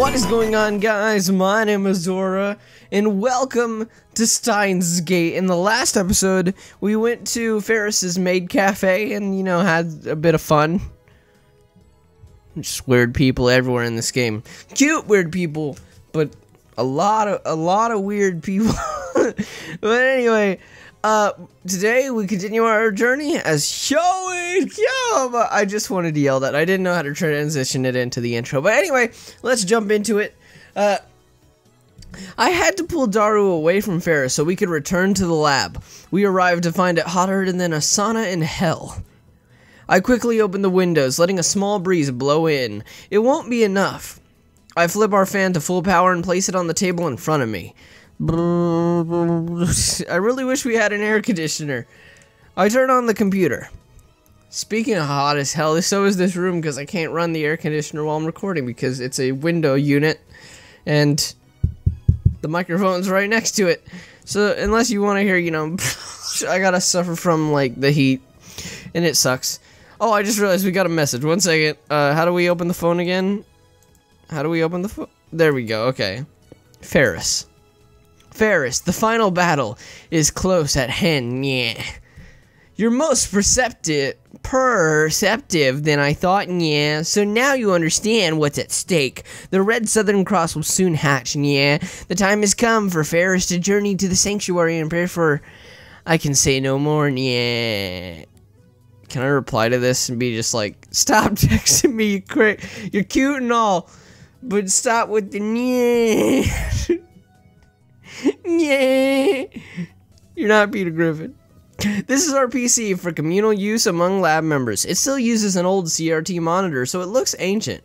What is going on, guys? My name is Zora, and welcome to Steins Gate. In the last episode, we went to Ferris's maid cafe and, had a bit of fun. Just weird people everywhere in this game. Cute weird people, but a lot of weird people. But anyway, today we continue our journey as showing. I just wanted to yell that. I didn't know how to transition it into the intro. But anyway, let's jump into it. I had to pull Daru away from Ferris so we could return to the lab. We arrived to find it hotter than a sauna in hell. I quickly opened the windows, letting a small breeze blow in. It won't be enough. I flip our fan to full power and place it on the table in front of me. I really wish we had an air conditioner. I turn on the computer. Speaking of hot as hell, so is this room because I can't run the air conditioner while I'm recording because it's a window unit and the microphone's right next to it. So unless you want to hear, I gotta suffer from like the heat and it sucks. Oh, I just realized we got a message. 1 second. How do we open the phone again? How do we open the phone? There we go. Okay. Ferris, the final battle is close at hand. Yeah. You're most perceptive than I thought, yeah. So now you understand what's at stake. The Red Southern Cross will soon hatch, yeah. The time has come for Ferris to journey to the sanctuary and pray for... I can say no more, yeah. Can I reply to this and be just like, stop texting me, you're cute and all, but stop with the yeah. Yeah. You're not Peter Griffin. This is our PC for communal use among lab members. It still uses an old CRT monitor, so it looks ancient.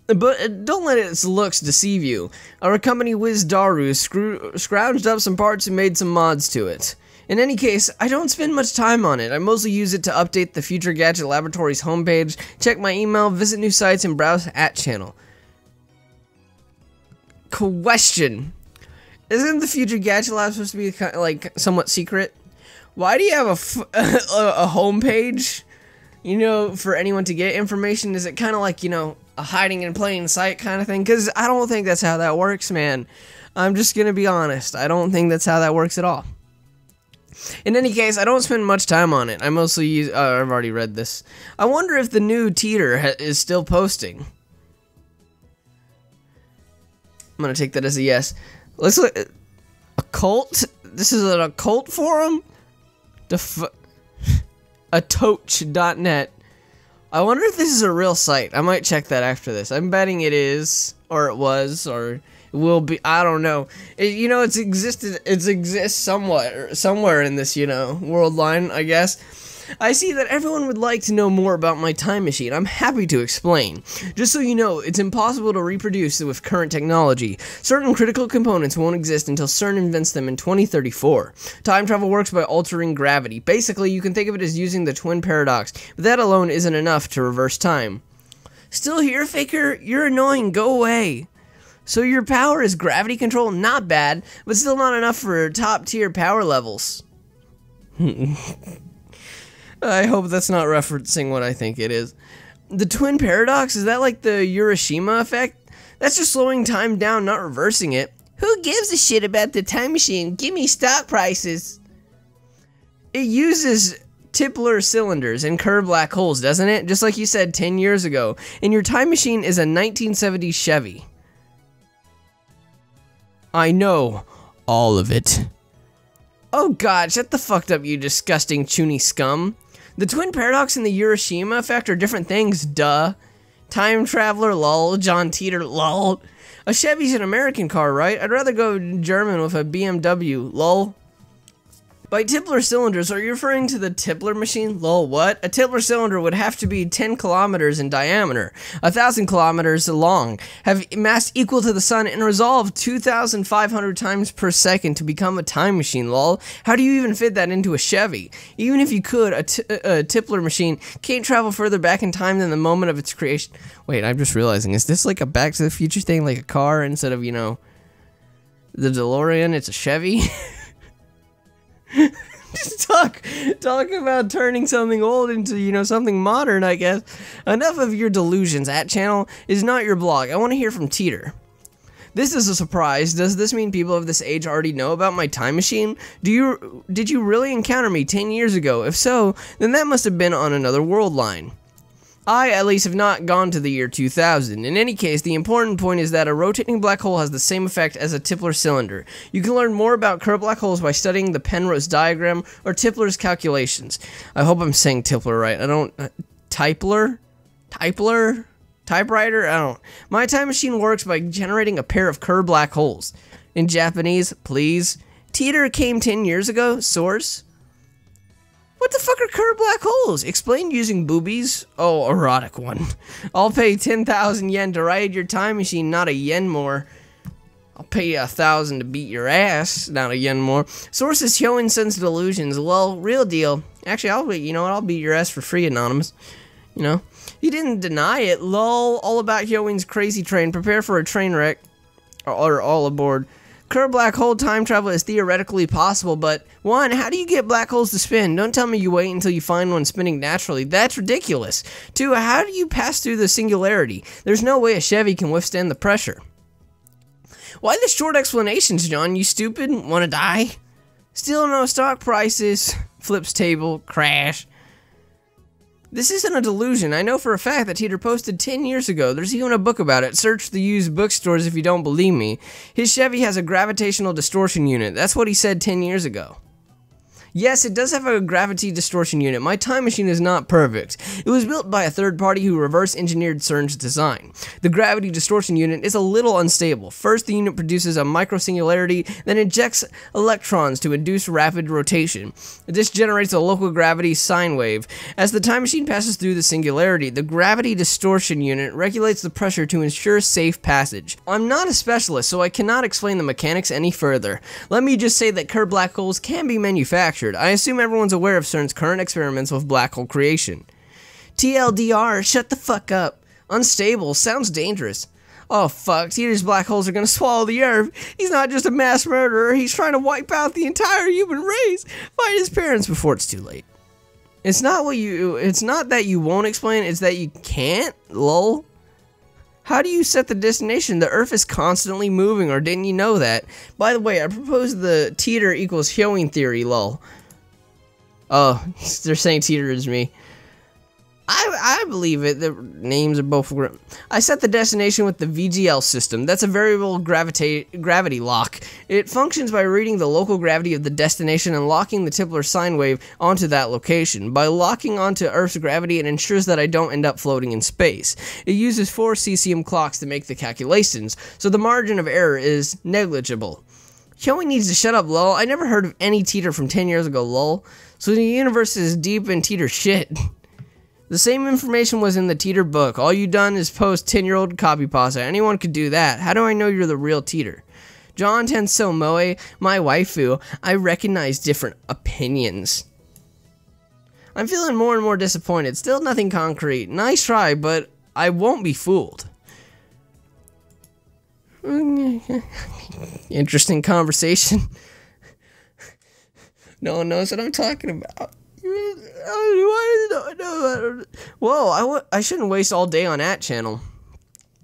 But don't let its looks deceive you. Our company Wiz Daru scrounged up some parts and made some mods to it. In any case, I don't spend much time on it. I mostly use it to update the Future Gadget Laboratory's homepage, check my email, visit new sites, and browse at channel. Question. Isn't the Future Gadget Lab supposed to be kind of like somewhat secret? Why do you have a homepage, for anyone to get information? Is it kind of like, a hiding in plain sight kind of thing? Because I don't think that's how that works, man. I'm just going to be honest. I don't think that's how that works at all. In any case, I don't spend much time on it. I mostly use... I've already read this. I wonder if the new Titor is still posting. I'm going to take that as a yes. Let's look at... Occult? This is an occult forum? Atoach.net. I wonder if this is a real site. I might check that after this. I'm betting it is, or it was, or it will be. I don't know. It exists somewhere in this, world line, I guess. I see that everyone would like to know more about my time machine. I'm happy to explain. Just so you know, it's impossible to reproduce it with current technology. Certain critical components won't exist until CERN invents them in 2034. Time travel works by altering gravity. Basically, you can think of it as using the twin paradox, but that alone isn't enough to reverse time. Still here, Faker? You're annoying. Go away. So your power is gravity control? Not bad, but still not enough for top tier power levels. I hope that's not referencing what I think it is. The twin paradox, is that like the Hiroshima effect? That's just slowing time down, not reversing it. Who gives a shit about the time machine? Give me stock prices. It uses Tipler cylinders and curved black holes, doesn't it? Just like you said 10 years ago. And your time machine is a 1970s Chevy. I know all of it. Oh god, shut the fuck up, you disgusting chuny scum. The twin paradox and the Hiroshima effect are different things, duh. Time traveler, lol. John Titor, lol. A Chevy's an American car, right? I'd rather go German with a BMW, lol. By Tipler cylinders, are you referring to the Tipler machine? Lol, what? A Tipler cylinder would have to be 10 kilometers in diameter, 1,000 kilometers long, have mass equal to the sun, and resolve 2,500 times per second to become a time machine, lol. How do you even fit that into a Chevy? Even if you could, a Tipler machine can't travel further back in time than the moment of its creation. Wait, I'm just realizing, is this like a Back to the Future thing, like a car instead of, the DeLorean, it's a Chevy? Talk about turning something old into, you know, something modern, I guess. Enough of your delusions. That channel is not your blog. I want to hear from Titor. This is a surprise. Does this mean people of this age already know about my time machine? Did you really encounter me 10 years ago? If so, then that must have been on another world line. I, at least, have not gone to the year 2000. In any case, the important point is that a rotating black hole has the same effect as a Tipler cylinder. You can learn more about curved black holes by studying the Penrose diagram or Tipler's calculations. I hope I'm saying Tipler right. I don't... Tipler? Typewriter? I don't... My time machine works by generating a pair of curved black holes. In Japanese, please. Titor came 10 years ago? Source? What the fuck are curved black holes? Explain using boobies? Oh, erotic one. I'll pay 10,000 yen to ride your time machine, not a yen more. I'll pay you 1,000 to beat your ass, not a yen more. Source is Hyoin-sen's delusions. Well, real deal. Actually, I'll beat your ass for free, Anonymous. You know? You didn't deny it. Lol, all about Hyoin's crazy train. Prepare for a train wreck. Or all aboard. Curved black hole time travel is theoretically possible, but 1. How do you get black holes to spin? Don't tell me you wait until you find one spinning naturally. That's ridiculous. 2. How do you pass through the singularity? There's no way a Chevy can withstand the pressure. Why the short explanations, John? You stupid? Wanna die? Still no stock prices. Flips table. Crash. This isn't a delusion. I know for a fact that Titor posted 10 years ago. There's even a book about it. Search the used bookstores if you don't believe me. His Chevy has a gravitational distortion unit. That's what he said 10 years ago. Yes, it does have a gravity distortion unit. My time machine is not perfect. It was built by a third party who reverse engineered CERN's design. The gravity distortion unit is a little unstable. First, the unit produces a microsingularity, then ejects electrons to induce rapid rotation. This generates a local gravity sine wave. As the time machine passes through the singularity, the gravity distortion unit regulates the pressure to ensure safe passage. I'm not a specialist, so I cannot explain the mechanics any further. Let me just say that curved black holes can be manufactured. I assume everyone's aware of CERN's current experiments with black hole creation. TLDR, shut the fuck up. Unstable, sounds dangerous. Oh fuck, Titor's black holes are gonna swallow the earth. He's not just a mass murderer, he's trying to wipe out the entire human race. Find his parents before it's too late. It's not that you won't explain, it's that you can't, lol. How do you set the destination? The Earth is constantly moving, or didn't you know that? By the way, I proposed the Titor equals Hyoin theory, lol. Oh, they're saying Titor is me. I believe it. The names are both... I set the destination with the VGL system. That's a variable gravity lock. It functions by reading the local gravity of the destination and locking the Tipler sine wave onto that location. By locking onto Earth's gravity, it ensures that I don't end up floating in space. It uses 4 cesium clocks to make the calculations, so the margin of error is negligible. Hyoin needs to shut up, lol. I never heard of any Titor from 10 years ago, lol. So the universe is deep in Titor shit. The same information was in the Titor book. All you done is post 10-year-old copy pasta. Anyone could do that. How do I know you're the real Titor? John Tenso Moe, my waifu. I recognize different opinions. I'm feeling more and more disappointed. Still nothing concrete. Nice try, but I won't be fooled. Interesting conversation. No one knows what I'm talking about. Whoa, I shouldn't waste all day on that channel.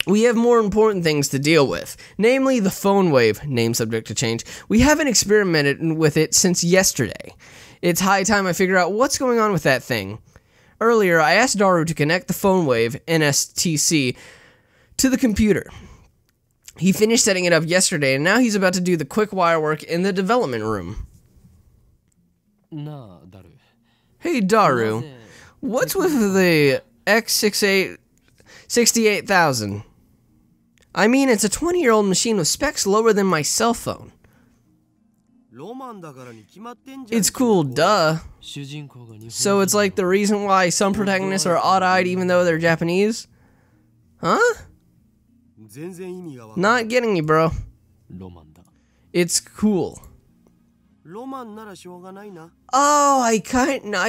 We have more important things to deal with, namely the phone wave, name subject to change. We haven't experimented with it since yesterday. It's high time I figure out what's going on with that thing. Earlier, I asked Daru to connect the phone wave, NSTC, to the computer. He finished setting it up yesterday, and now he's about to do the quick wire work in the development room. Hey Daru, what's with the X68000? I mean, it's a 20-year-old machine with specs lower than my cell phone. It's cool, duh. So it's like the reason why some protagonists are odd-eyed even though they're Japanese? Huh? Not getting you, bro. It's cool. Oh, I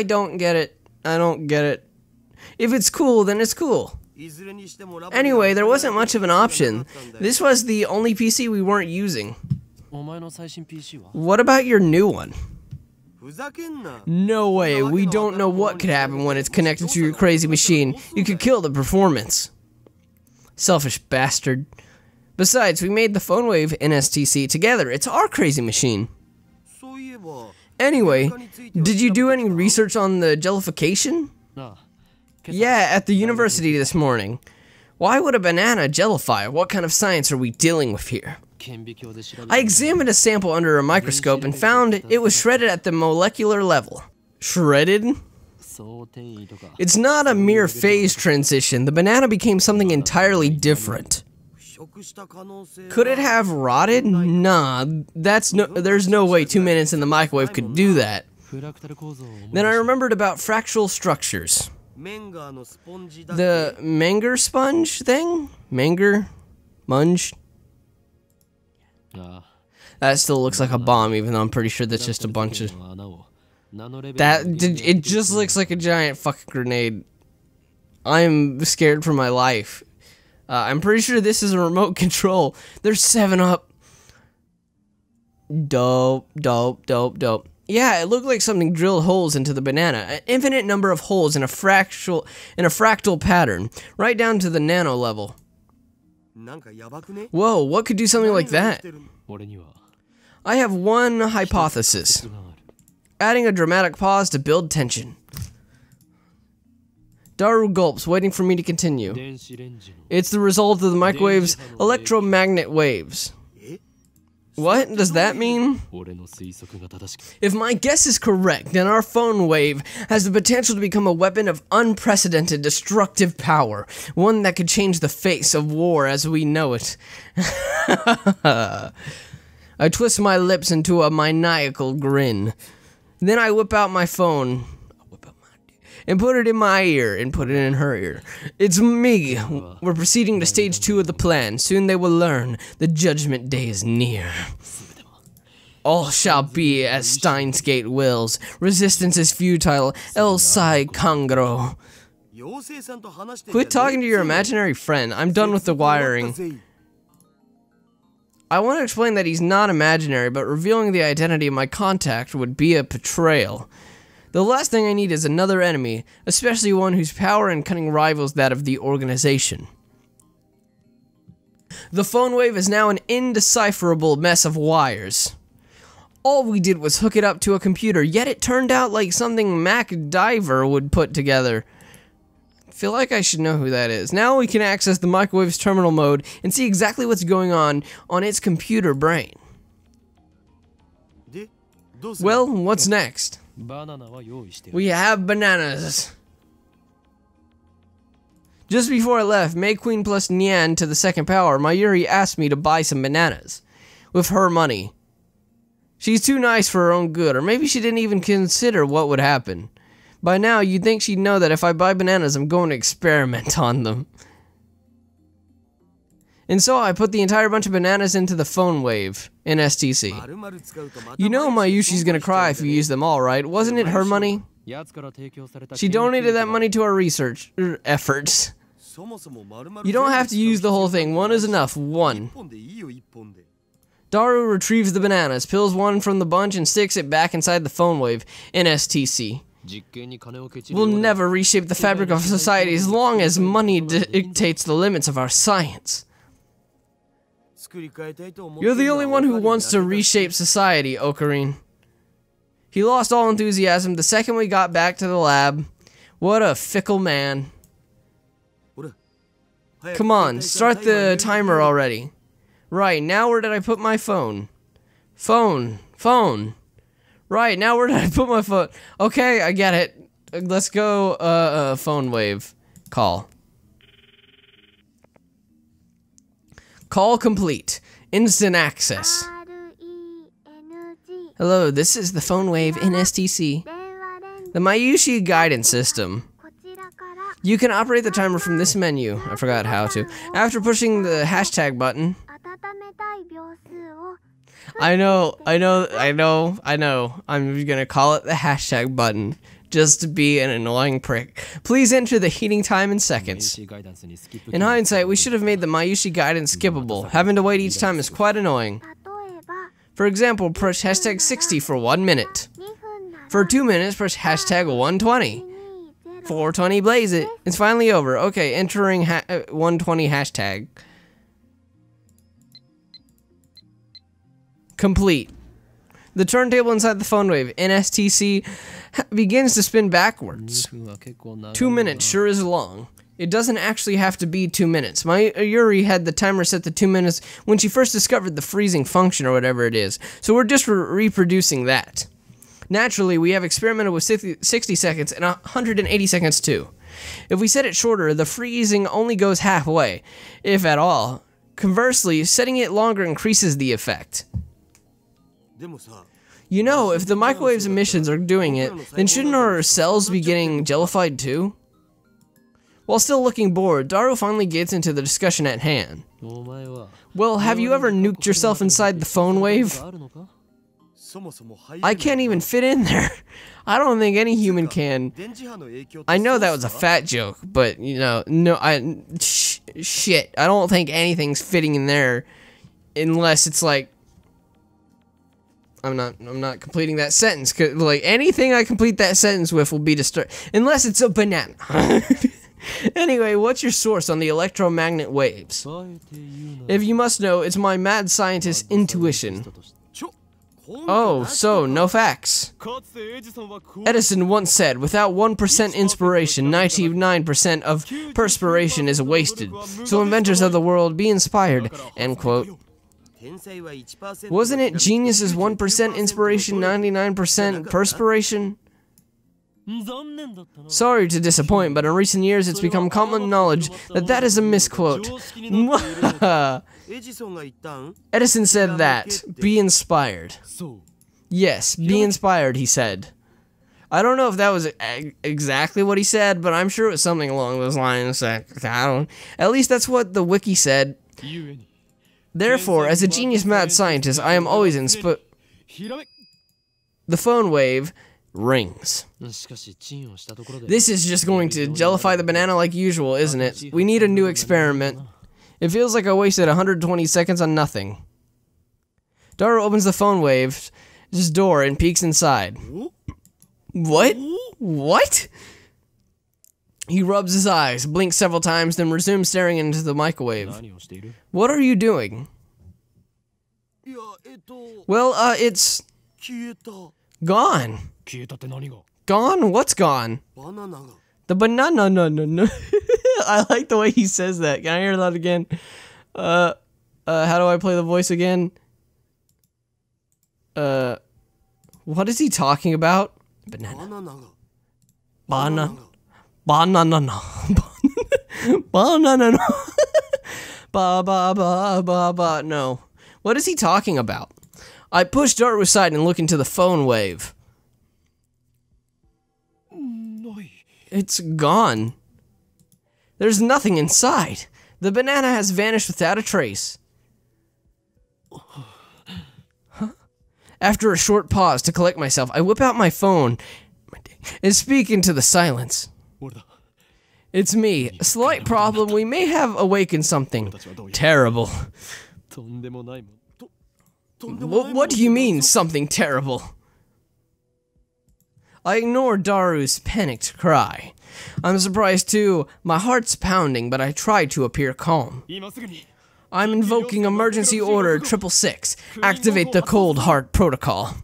don't get it. I don't get it. If it's cool, then it's cool. Anyway, there wasn't much of an option. This was the only PC we weren't using. What about your new one? No way, we don't know what could happen when it's connected to your crazy machine. You could kill the performance. Selfish bastard. Besides, we made the phone wave in STC together. It's our crazy machine. Anyway, did you do any research on the jellification? Yeah, at the university this morning. Why would a banana jellify? What kind of science are we dealing with here? I examined a sample under a microscope and found it was shredded at the molecular level. Shredded? It's not a mere phase transition. The banana became something entirely different. Could it have rotted? Nah, there's no way 2 minutes in the microwave could do that. Then I remembered about fractal structures. The Menger sponge thing? Menger? Munge? That still looks like a bomb, even though I'm pretty sure that's just a bunch of... It just looks like a giant fucking grenade. I'm scared for my life. I'm pretty sure this is a remote control. There's 7-Up. Dope, dope, dope, dope. Yeah, it looked like something drilled holes into the banana. An infinite number of holes in a fractal pattern, right down to the nano level. Whoa, what could do something like that? I have one hypothesis. Adding a dramatic pause to build tension. Daru gulps, waiting for me to continue. It's the result of the microwave's electromagnetic waves. What does that mean? If my guess is correct, then our phone wave has the potential to become a weapon of unprecedented destructive power, one that could change the face of war as we know it. I twist my lips into a maniacal grin. Then I whip out my phone and put it in my ear and put it in her ear. It's me. We're proceeding to stage 2 of the plan. Soon they will learn. The judgment day is near. All shall be as Steins gate wills. Resistance is futile. El sai cangro. Quit talking to your imaginary friend. I'm done with the wiring. I want to explain that he's not imaginary, but revealing the identity of my contact would be a betrayal. The last thing I need is another enemy, especially one whose power and cunning rivals that of the organization. The phone wave is now an indecipherable mess of wires. All we did was hook it up to a computer, yet it turned out like something MacDiver would put together. I feel like I should know who that is. Now we can access the microwave's terminal mode and see exactly what's going on its computer brain. Well, what's next? We have bananas. Just before I left, May Queen plus Nian to the second power, Mayuri asked me to buy some bananas. With her money. She's too nice for her own good, or maybe she didn't even consider what would happen. By now, you'd think she'd know that if I buy bananas, I'm going to experiment on them. And so I put the entire bunch of bananas into the phone wave in STC. You know Mayushi's gonna cry if you use them all, right? Wasn't it her money? She donated that money to our research efforts. You don't have to use the whole thing. One is enough. One. Daru retrieves the bananas, peels one from the bunch, and sticks it back inside the phone wave in STC. We'll never reshape the fabric of society as long as money dictates the limits of our science. You're the only one who wants to reshape society, Ocarine. He lost all enthusiasm the second we got back to the lab. What a fickle man. Come on, start the timer already. Right, now where did I put my phone? Phone. Right, now where did I put my phone? Okay, I get it. Let's go, phone wave. Call. Call complete. Instant access. Hello, this is the phone wave in STC. The Mayushi guidance system. You can operate the timer from this menu. I forgot how to. After pushing the hashtag button. I know. I'm gonna call it the hashtag button. Just to be an annoying prick. Please enter the heating time in seconds. In hindsight, we should have made the Mayushi guidance skippable. Having to wait each time is quite annoying. For example, push hashtag 60 for 1 minute. For 2 minutes, press hashtag 120. 420 blaze it. It's finally over. Okay, entering 120 hashtag. Complete. The turntable inside the phone wave, NSTC, begins to spin backwards. 2 minutes sure is long. It doesn't actually have to be 2 minutes. My Yuri had the timer set to 2 minutes when she first discovered the freezing function or whatever it is, so we're just reproducing that. Naturally, we have experimented with 60 seconds and 180 seconds too. If we set it shorter, the freezing only goes halfway, if at all. Conversely, setting it longer increases the effect. You know, if the microwave's emissions are doing it, then shouldn't our cells be getting jellified too? While still looking bored, Daru finally gets into the discussion at hand. Well, have you ever nuked yourself inside the phone wave? I can't even fit in there. I don't think any human can. I know that was a fat joke, but you know, shit. I don't think anything's fitting in there unless it's like I'm not completing that sentence, 'cause like anything I complete that sentence with will be disturbed unless it's a banana. Anyway, what's your source on the electromagnet waves? If you must know, it's my mad scientist intuition. Oh, so, no facts. Edison once said, without 1% inspiration, 99% of perspiration is wasted. So inventors of the world, be inspired, end quote. Wasn't it geniuses 1% inspiration, 99% perspiration? Sorry to disappoint, but in recent years it's become common knowledge that that is a misquote. Edison said that. Be inspired. Yes, be inspired, he said. I don't know if that was exactly what he said, but I'm sure it was something along those lines. At least that's what the wiki said. Therefore, as a genius mad scientist, I am always The phone wave rings. This is just going to jellify the banana like usual, isn't it? We need a new experiment. It feels like I wasted 120 seconds on nothing. Daru opens the phone wave's door and peeks inside. What? What? He rubs his eyes, blinks several times, then resumes staring into the microwave. What are you doing? Well, it's gone. Gone? What's gone? The banana. No. I like the way he says that. Can I hear that again? How do I play the voice again? What is he talking about? Banana. Banana. Banana. Banana. Ba. No. What is he talking about? I push Daru aside and look into the phone wave. It's gone. There's nothing inside. The banana has vanished without a trace. Huh? After a short pause to collect myself, I whip out my phone and speak into the silence. It's me. A slight problem. We may have awakened something terrible. What do you mean, something terrible? I ignore Daru's panicked cry. I'm surprised too. My heart's pounding, but I try to appear calm. I'm invoking emergency order 666. Activate the cold heart protocol.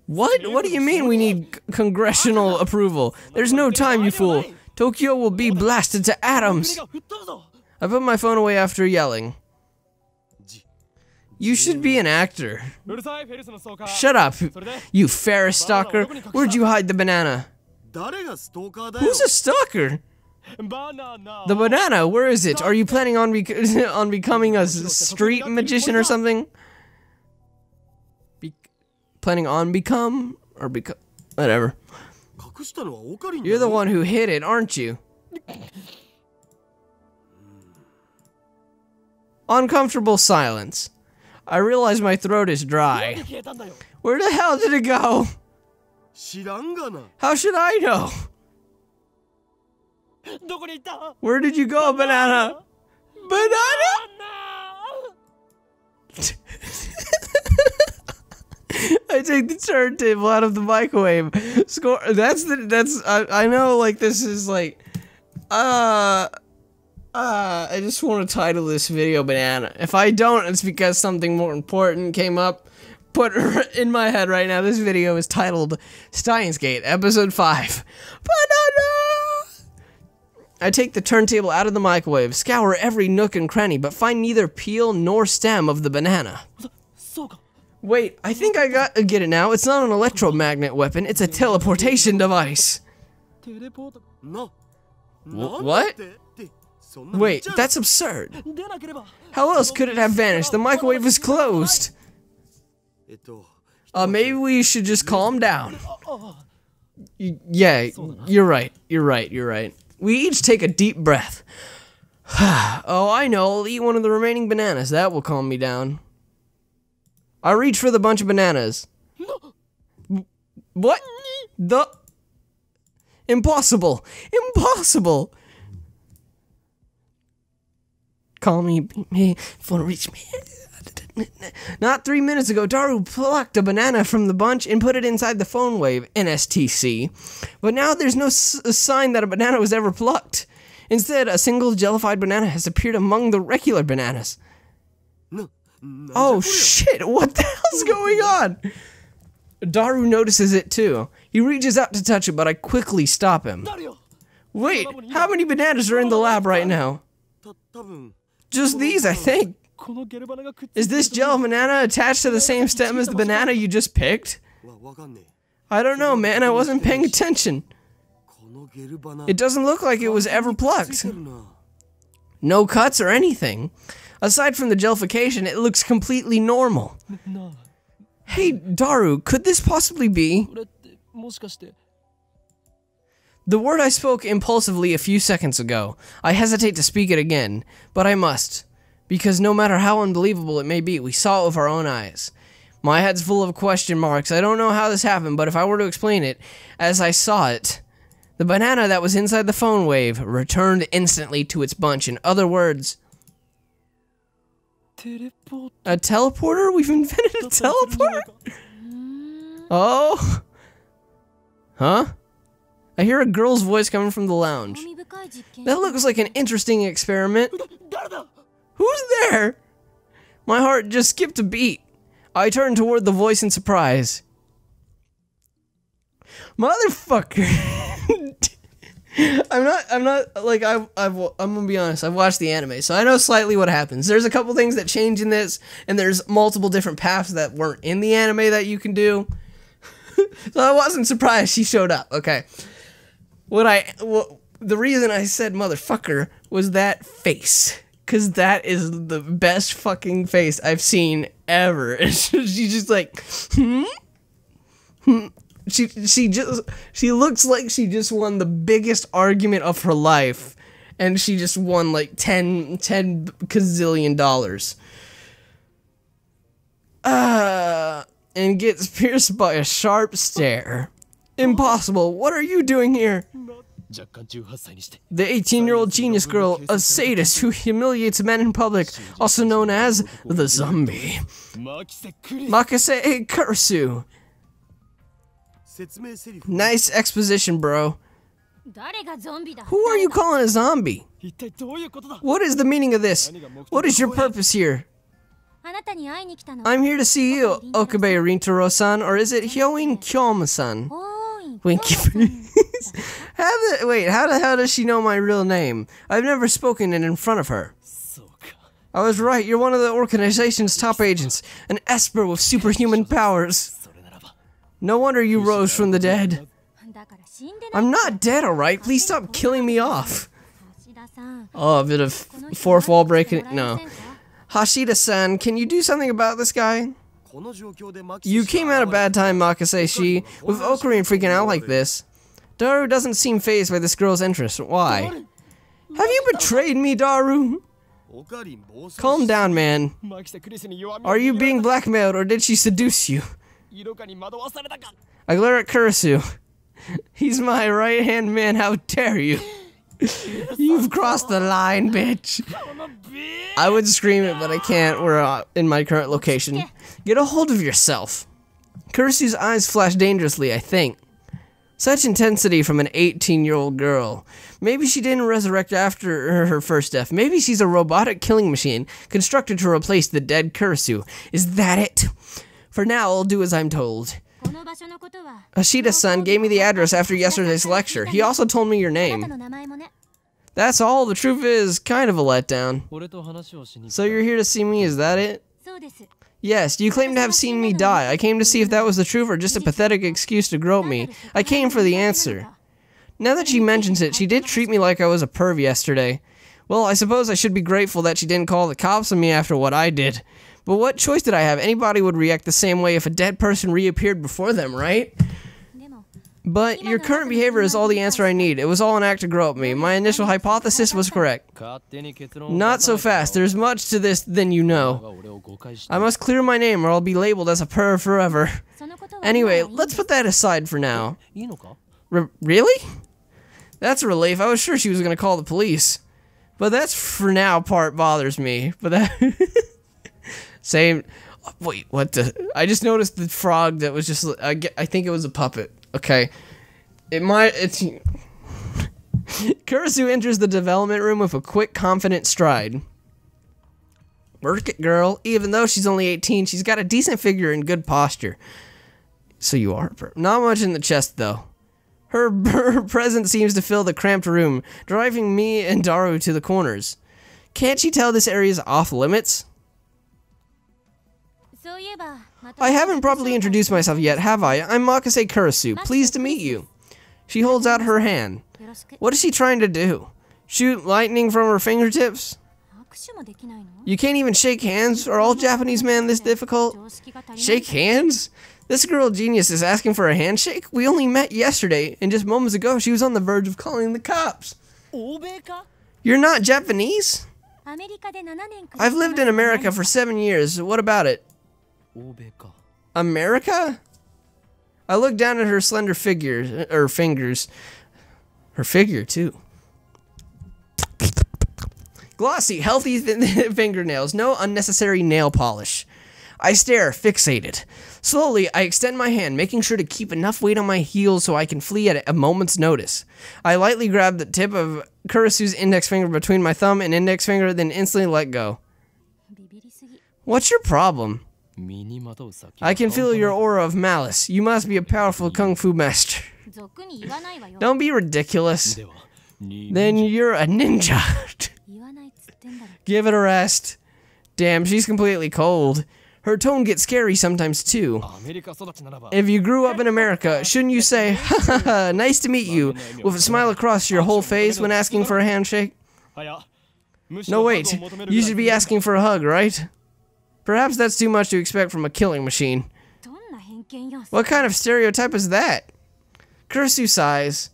What? What do you mean we need congressional approval? There's no time, you fool. Tokyo will be blasted to atoms. I put my phone away after yelling. You should be an actor. Shut up, you Ferris stalker. Where'd you hide the banana? Who's a stalker? The banana, where is it? Are you planning on becoming a street magician or something? Planning on become? Or become? Whatever. You're the one who hid it, aren't you? Uncomfortable silence. I realize my throat is dry. Where the hell did it go? How should I know? Where did you go, banana? Banana? I take the turntable out of the microwave. Score. I know, like, this is like, I just want to title this video Banana. If I don't, it's because something more important came up. Put in my head right now, this video is titled Steins Gate, Episode 5. Banana! I take the turntable out of the microwave, scour every nook and cranny, but find neither peel nor stem of the banana. Wait, I think I get it now. It's not an electromagnet weapon, it's a teleportation device. What? Wait, that's absurd. How else could it have vanished? The microwave was closed. Maybe we should just calm down. Yeah, you're right. We each take a deep breath. Oh, I know, I'll eat one of the remaining bananas. That will calm me down. I reach for the bunch of bananas. What? Impossible! Impossible! Call me, beat me, if you wanna reach me. Not 3 minutes ago, Daru plucked a banana from the bunch and put it inside the phone wave, NSTC. But now there's no sign that a banana was ever plucked. Instead, a single jellified banana has appeared among the regular bananas. Oh shit, what the hell's going on? Daru notices it too. He reaches out to touch it, but I quickly stop him. Wait, how many bananas are in the lab right now? Just these, I think. Is this gel banana attached to the same stem as the banana you just picked? I don't know, man. I wasn't paying attention. It doesn't look like it was ever plucked. No cuts or anything. Aside from the gelification, it looks completely normal. Hey, Daru, could this possibly be? The word I spoke impulsively a few seconds ago. I hesitate to speak it again, but I must. Because no matter how unbelievable it may be, we saw it with our own eyes. My head's full of question marks. I don't know how this happened, but if I were to explain it, as I saw it, the banana that was inside the phone wave returned instantly to its bunch. In other words, a teleporter? We've invented a teleporter? Oh? Huh? I hear a girl's voice coming from the lounge. That looks like an interesting experiment. Who's there? My heart just skipped a beat. I turned toward the voice in surprise. Motherfucker. I'm not like I'm gonna be honest. I've watched the anime, so I know slightly what happens. There's a couple things that change in this, and there's multiple different paths that weren't in the anime that you can do. So I wasn't surprised she showed up. Okay. The reason I said motherfucker was that face. Cause that is the best fucking face I've seen ever. She's just like, She looks like she just won the biggest argument of her life, and she just won like $10 gazillion. And gets pierced by a sharp stare. Impossible. What are you doing here? The 18-year-old genius girl, a sadist who humiliates men in public, also known as the zombie. Makase Kurisu. Nice exposition, bro. Who are you calling a zombie? What is the meaning of this? What is your purpose here? I'm here to see you, Okabe Rintaro-san, or is it Hyoin Kyoma-san? Winky. Wait, how the hell does she know my real name? I've never spoken it in front of her. I was right, you're one of the organization's top agents, an esper with superhuman powers. No wonder you rose from the dead. I'm not dead, alright? Please stop killing me off. Oh, a bit of fourth wall breaking. No. Hashida-san, can you do something about this guy? You came at a bad time, Makase-shi, with Okarin freaking out like this. Daru doesn't seem fazed by this girl's interest. Why? Have you betrayed me, Daru? Calm down, man. Are you being blackmailed, or did she seduce you? I glare at Kurisu. He's my right-hand man, how dare you? You've crossed the line, bitch. I would scream it, but I can't. We're in my current location. Get a hold of yourself. Kurisu's eyes flashed dangerously, I think. Such intensity from an 18-year-old girl. Maybe she didn't resurrect after her first death. Maybe she's a robotic killing machine constructed to replace the dead Kurisu. Is that it? For now, I'll do as I'm told. Ashida-san gave me the address after yesterday's lecture. He also told me your name. That's all. The truth is kind of a letdown. So you're here to see me, is that it? Yes, you claim to have seen me die. I came to see if that was the truth or just a pathetic excuse to grope me. I came for the answer. Now that she mentions it, she did treat me like I was a perv yesterday. Well, I suppose I should be grateful that she didn't call the cops on me after what I did. But what choice did I have? Anybody would react the same way if a dead person reappeared before them, right? But your current behavior is all the answer I need. It was all an act to grope me. My initial hypothesis was correct. Not so fast. There's much to this than you know. I must clear my name or I'll be labeled as a perv forever. Anyway, let's put that aside for now. Really? That's a relief. I was sure she was going to call the police. But that's for now part bothers me. But that... Same... Wait, what the... I just noticed the frog that was just... I think it was a puppet. Okay. It's... Kurisu enters the development room with a quick, confident stride. Work it, girl. Even though she's only 18, she's got a decent figure and good posture. So you are... Not much in the chest, though. Her presence seems to fill the cramped room, driving me and Daru to the corners. Can't she tell this area's off limits? I haven't properly introduced myself yet, have I? I'm Makase Kurisu. Pleased to meet you. She holds out her hand. What is she trying to do? Shoot lightning from her fingertips? You can't even shake hands? Are all Japanese men this difficult? Shake hands? This girl genius is asking for a handshake? We only met yesterday, and just moments ago she was on the verge of calling the cops. You're not Japanese? I've lived in America for 7 years. What about it? America? I looked down at her slender fingers. Her figure, too. Glossy, healthy fingernails. No unnecessary nail polish. I stare, fixated. Slowly, I extend my hand, making sure to keep enough weight on my heels so I can flee at a moment's notice. I lightly grab the tip of Kurisu's index finger between my thumb and index finger, then instantly let go. What's your problem? I can feel your aura of malice. You must be a powerful kung fu master. Don't be ridiculous. Then you're a ninja. Give it a rest. Damn, she's completely cold. Her tone gets scary sometimes too. If you grew up in America, shouldn't you say, ha ha ha, nice to meet you, with a smile across your whole face when asking for a handshake? No, wait, you should be asking for a hug, right? Perhaps that's too much to expect from a killing machine. What kind of stereotype is that? Kurisu sighs.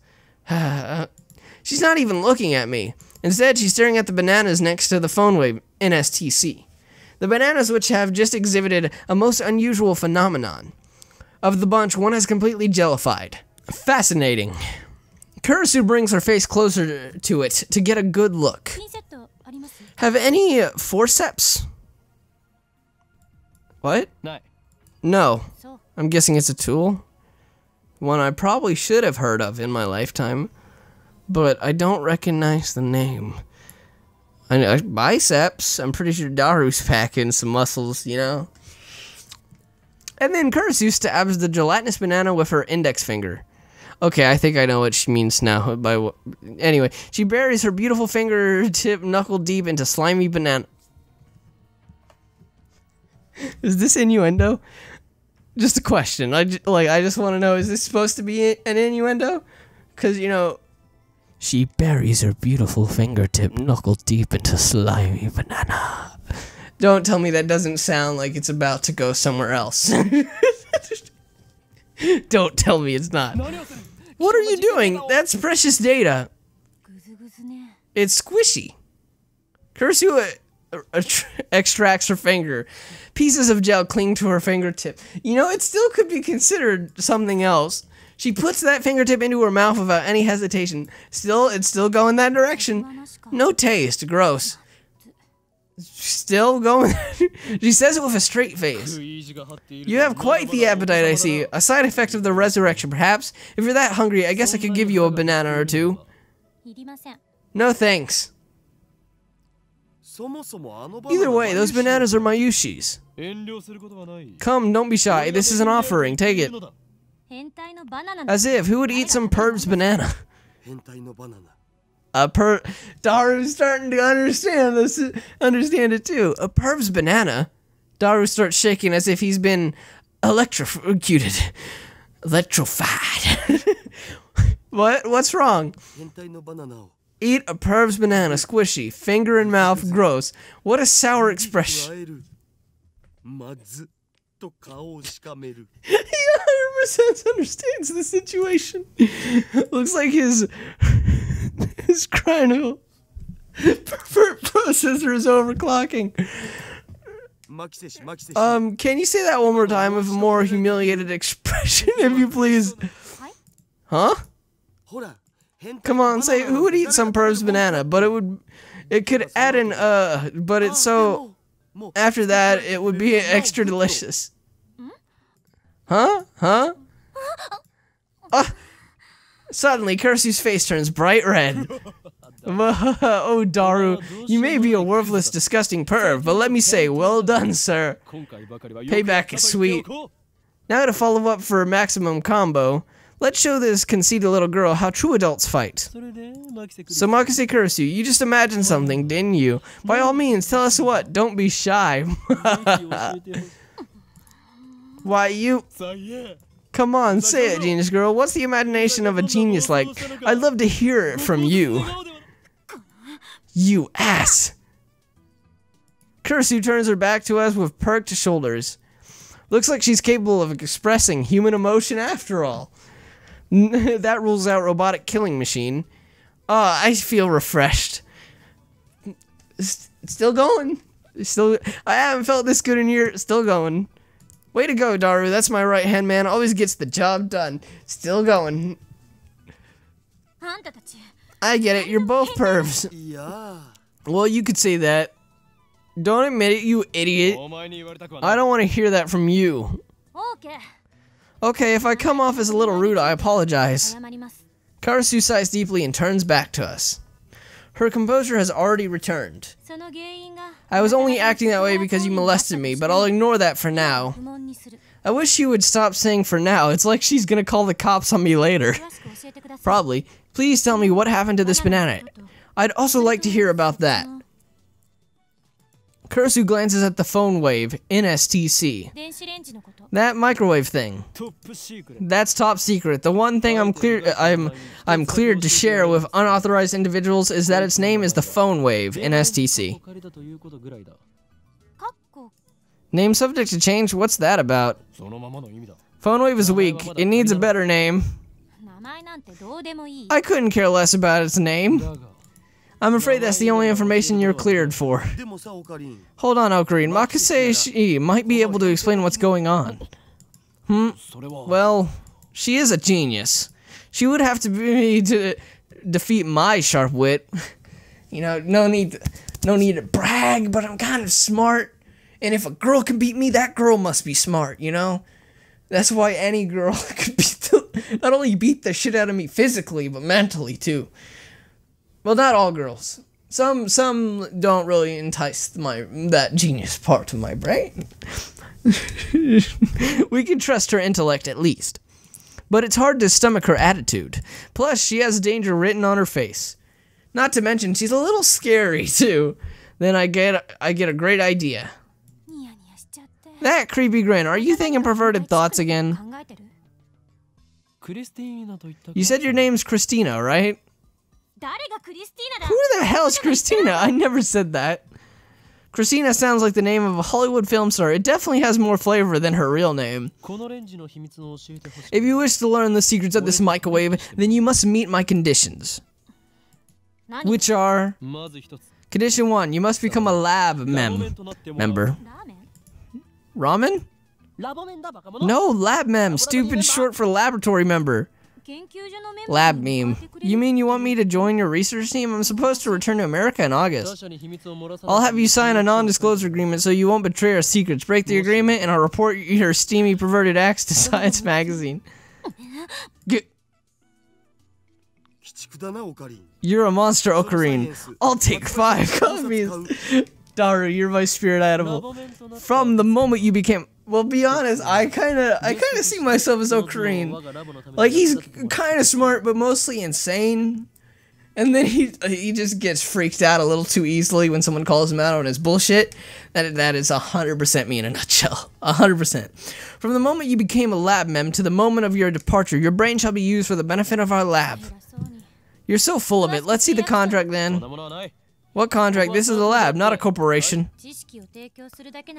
She's not even looking at me. Instead, she's staring at the bananas next to the phone wave, NSTC. The bananas which have just exhibited a most unusual phenomenon. Of the bunch, one has completely jellified. Fascinating. Kurisu brings her face closer to it to get a good look. Have any forceps? What? No. I'm guessing it's a tool. One I probably should have heard of in my lifetime. But I don't recognize the name. I know biceps. I'm pretty sure Daru's packing some muscles, you know. And then Kurisu stabs the gelatinous banana with her index finger. Okay, I think I know what she means now. Anyway, she buries her beautiful fingertip knuckle deep into slimy banana. Is this innuendo? Just a question. I just want to know, is this supposed to be an innuendo? Because, you know, she buries her beautiful fingertip knuckle deep into slimy banana. Don't tell me that doesn't sound like it's about to go somewhere else. Don't tell me it's not. What are you doing? That's precious data. It's squishy. Kurisu extracts her finger. Pieces of gel cling to her fingertip. You know, it still could be considered something else. She puts that fingertip into her mouth without any hesitation. It's still going that direction. No taste. Gross. Still going? She says it with a straight face. You have quite the appetite, I see. A side effect of the resurrection, perhaps? If you're that hungry, I guess I could give you a banana or two. No thanks. Either way, those bananas are Mayushi's. Come, don't be shy. This is an offering. Take it. As if, who would eat some perv's banana? Daru's starting to understand it too. A perv's banana? Daru starts shaking as if he's been electrocuted. Electrified. What's wrong? Eat a perv's banana, squishy, finger in mouth, gross. What a sour expression. He 100% understands the situation. Looks like his cranial pervert processor is overclocking. Can you say that one more time with a more humiliated expression, if you please? Huh? Come on, say, who would eat some perv's banana? But it could add an, but it's so, after that, it would be extra delicious. Huh? Suddenly, Kirsty's face turns bright red. Oh, Daru, you may be a worthless, disgusting perv, but let me say, well done, sir. Payback is sweet. Now to follow up for maximum combo, let's show this conceited little girl how true adults fight. So Makase Kurisu, you just imagined something, didn't you? By all means, tell us what, don't be shy. Why, you... Come on, say it, genius girl. What's the imagination of a genius like? I'd love to hear it from you. You ass. Kurisu turns her back to us with perked shoulders. Looks like she's capable of expressing human emotion after all. That rules out robotic killing machine. I feel refreshed. Still going. I haven't felt this good in years. Still going. Way to go, Daru. That's my right-hand man. Always gets the job done. Still going. I get it. You're both pervs. Well, you could say that. Don't admit it, you idiot. I don't want to hear that from you. Okay, if I come off as a little rude, I apologize. Kurisu sighs deeply and turns back to us. Her composure has already returned. I was only acting that way because you molested me, but I'll ignore that for now. I wish you would stop saying for now. It's like she's gonna call the cops on me later. Probably. Please tell me what happened to this banana. I'd also like to hear about that. Kurisu glances at the phone wave, NSTC. That microwave thing. That's top secret. The one thing I'm cleared to share with unauthorized individuals is that its name is the phone wave, NSTC. Name subject to change? What's that about? Phone wave is weak. It needs a better name. I couldn't care less about its name. I'm afraid that's the only information you're cleared for. Hold on, Ocarine. Makase might be able to explain what's going on. Well, she is a genius. She would have to be to defeat my sharp wit. You know, no need to brag, but I'm kind of smart. And if a girl can beat me, that girl must be smart, you know? That's why any girl could not only beat the shit out of me physically, but mentally too. Well, not all girls. Some don't really entice that genius part of my brain. We can trust her intellect at least. But it's hard to stomach her attitude. Plus, she has danger written on her face. Not to mention, she's a little scary too. Then I get a great idea. That creepy grin. Are you thinking perverted thoughts again? You said your name's Christina, right? Who the hell is Christina? I never said that. Christina sounds like the name of a Hollywood film star. It definitely has more flavor than her real name. If you wish to learn the secrets of this microwave, then you must meet my conditions. Which are... Condition 1, you must become a lab member. Ramen? No, lab mem, stupid, short for laboratory member. Lab meme. You mean you want me to join your research team? I'm supposed to return to America in August. I'll have you sign a non-disclosure agreement so you won't betray our secrets. Break the agreement and I'll report your steamy perverted acts to Science magazine. You're a monster, Ocarine. I'll take 5 copies. Daru, you're my spirit animal. From the moment you became... Well, be honest, I kinda see myself as Ocarine. Like, he's kinda smart, but mostly insane. And then he just gets freaked out a little too easily when someone calls him out on his bullshit. That is 100% me in a nutshell. 100%. From the moment you became a lab mem to the moment of your departure, your brain shall be used for the benefit of our lab. You're so full of it. Let's see the contract then. What contract? This is a lab, not a corporation.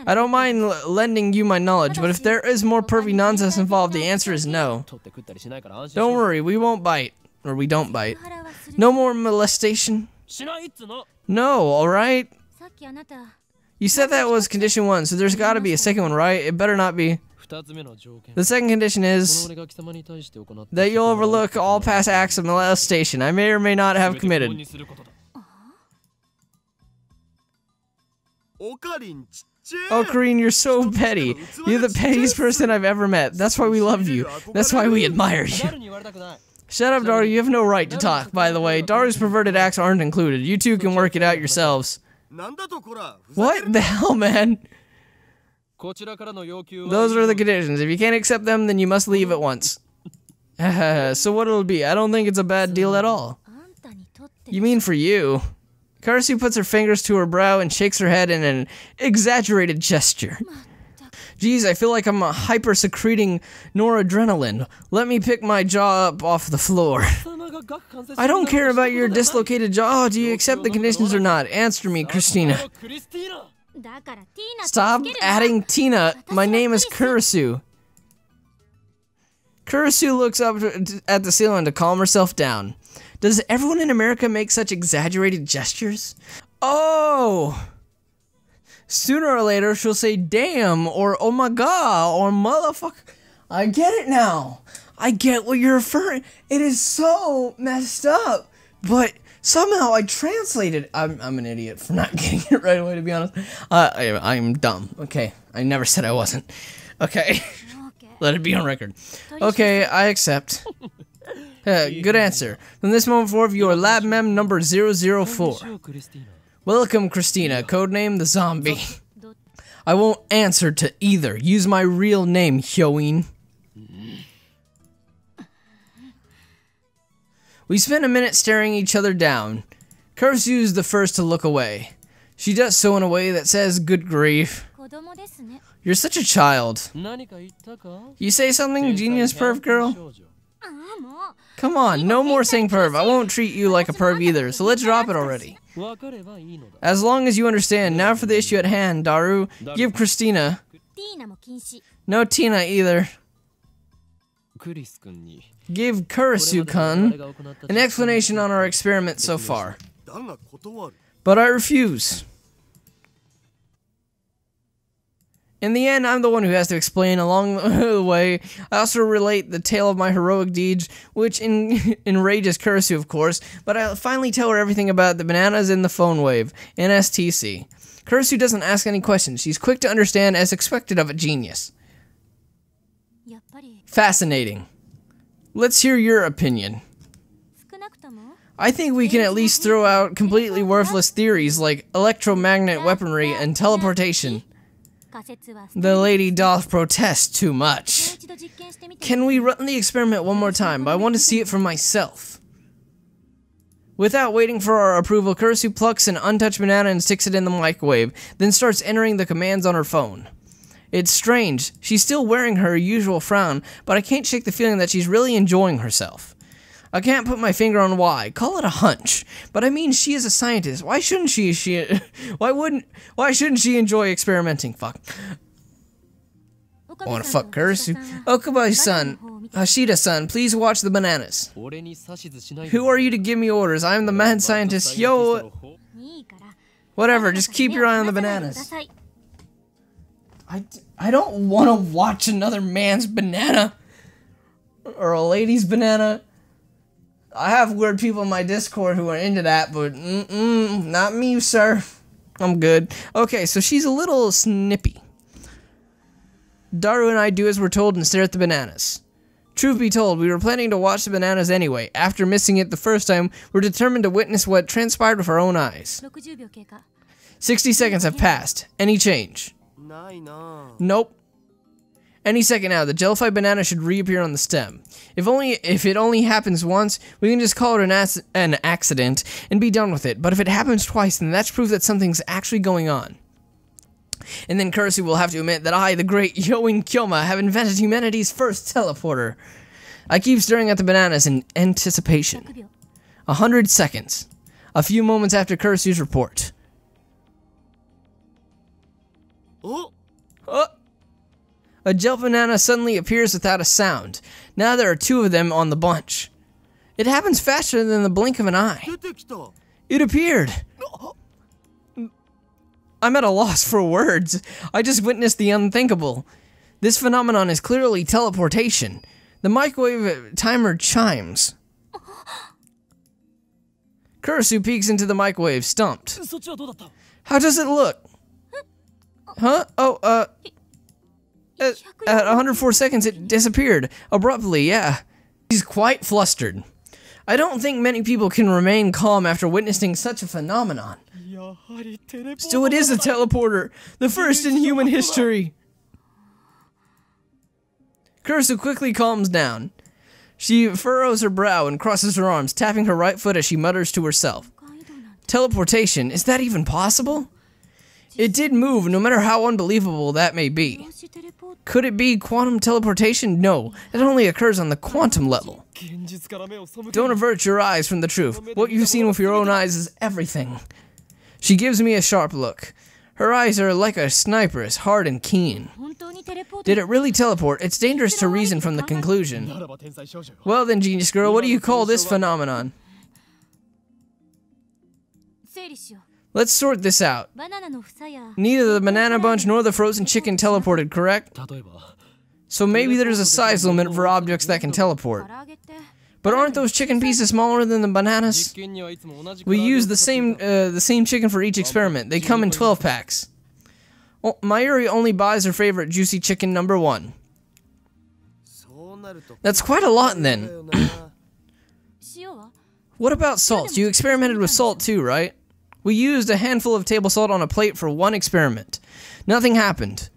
I don't mind lending you my knowledge, but if there is more pervy nonsense involved, the answer is no. Don't worry, we won't bite. Or we don't bite. No more molestation? No, alright? You said that was condition 1, so there's gotta be a second one, right? It better not be. The second condition is that you'll overlook all past acts of molestation I may or may not have committed. Ocarine, you're so petty. You're the pettiest person I've ever met. That's why we love you. That's why we admire you. Shut up, Daru. You have no right to talk, by the way. Daru's perverted acts aren't included. You two can work it out yourselves. What the hell, man? Those are the conditions. If you can't accept them, then you must leave at once. So what it'll be? I don't think it's a bad deal at all. You mean for you? Karasu puts her fingers to her brow and shakes her head in an exaggerated gesture. Geez, I feel like I'm hyper-secreting noradrenaline. Let me pick my jaw up off the floor. I don't care about your dislocated jaw. Oh, do you accept the conditions or not? Answer me, Christina. Stop adding Tina. My name is Karasu. Karasu looks up at the ceiling to calm herself down. Does everyone in America make such exaggerated gestures? Oh! Sooner or later, she'll say, damn, or oh my god, or motherfucker. I get it now. I get what you're referring. It is so messed up. But somehow I translated. I'm an idiot for not getting it right away, to be honest. I'm dumb. Okay. I never said I wasn't. Okay. Let it be on record. Okay, I accept. Good answer. From this moment forward, you are lab mem number 004. Welcome, Christina, codename the zombie. I won't answer to either. Use my real name, Hyoin. We spend a minute staring each other down. Karasu is the first to look away. She does so in a way that says, good grief. You're such a child. You say something, genius perv girl? Come on, no more saying perv. I won't treat you like a perv either, so let's drop it already. As long as you understand, now for the issue at hand, Daru, give Christina. No Tina either. Give Karasu-kun an explanation on our experiment so far. But I refuse. In the end, I'm the one who has to explain along the way. I also relate the tale of my heroic deeds, which enrages Karasu, of course, but I finally tell her everything about the bananas in the phone wave, NSTC. Karasu doesn't ask any questions. She's quick to understand as expected of a genius. Fascinating. Let's hear your opinion. I think we can at least throw out completely worthless theories like electromagnet weaponry and teleportation. The lady doth protest too much. Can we run the experiment one more time? I want to see it for myself. Without waiting for our approval, Karasu plucks an untouched banana and sticks it in the microwave, then starts entering the commands on her phone. It's strange. She's still wearing her usual frown, but I can't shake the feeling that she's really enjoying herself. I can't put my finger on why. Call it a hunch. But I mean, she is a scientist. Why shouldn't she enjoy experimenting? Fuck. I wanna fuck Karasu. Okabai-san, Hashida-san, please watch the bananas. Who are you to give me orders? I am the mad scientist. Yo. Whatever, just keep your eye on the bananas. I don't want to watch another man's banana. Or a lady's banana. I have weird people in my Discord who are into that, but not me, sir. I'm good. Okay, so she's a little snippy. Daru and I do as we're told and stare at the bananas. Truth be told, we were planning to watch the bananas anyway. After missing it the first time, we're determined to witness what transpired with our own eyes. 60 seconds have passed. Any change? Nope. Any second now, the jellified banana should reappear on the stem. If it only happens once, we can just call it an accident and be done with it. But if it happens twice, then that's proof that something's actually going on. And then Kurisu will have to admit that I, the great Yoin Kyoma, have invented humanity's first teleporter. I keep staring at the bananas in anticipation. 100 seconds. A few moments after Kurisu's report. A gel banana suddenly appears without a sound. Now there are 2 of them on the bunch. It happens faster than the blink of an eye. It appeared. I'm at a loss for words. I just witnessed the unthinkable. This phenomenon is clearly teleportation. The microwave timer chimes. Kurisu peeks into the microwave, stumped. How does it look? Huh? Oh, at 104 seconds it disappeared. Abruptly, yeah. He's quite flustered. I don't think many people can remain calm after witnessing such a phenomenon. Still, it is a teleporter, the first in human history. Kurisu quickly calms down. She furrows her brow and crosses her arms, tapping her right foot as she mutters to herself. Teleportation, is that even possible? It did move, no matter how unbelievable that may be. Could it be quantum teleportation? No, it only occurs on the quantum level. Don't avert your eyes from the truth. What you've seen with your own eyes is everything. She gives me a sharp look. Her eyes are like a sniper's, hard and keen. Did it really teleport? It's dangerous to reason from the conclusion. Well then, genius girl, what do you call this phenomenon? Let's sort this out. Neither the banana bunch nor the frozen chicken teleported, correct? So maybe there's a size limit for objects that can teleport. But aren't those chicken pieces smaller than the bananas? We use the same chicken for each experiment. They come in 12 packs. Well, Mayuri only buys her favorite juicy chicken number 1. That's quite a lot then. What about salt? You experimented with salt too, right? We used a handful of table salt on a plate for 1 experiment. Nothing happened.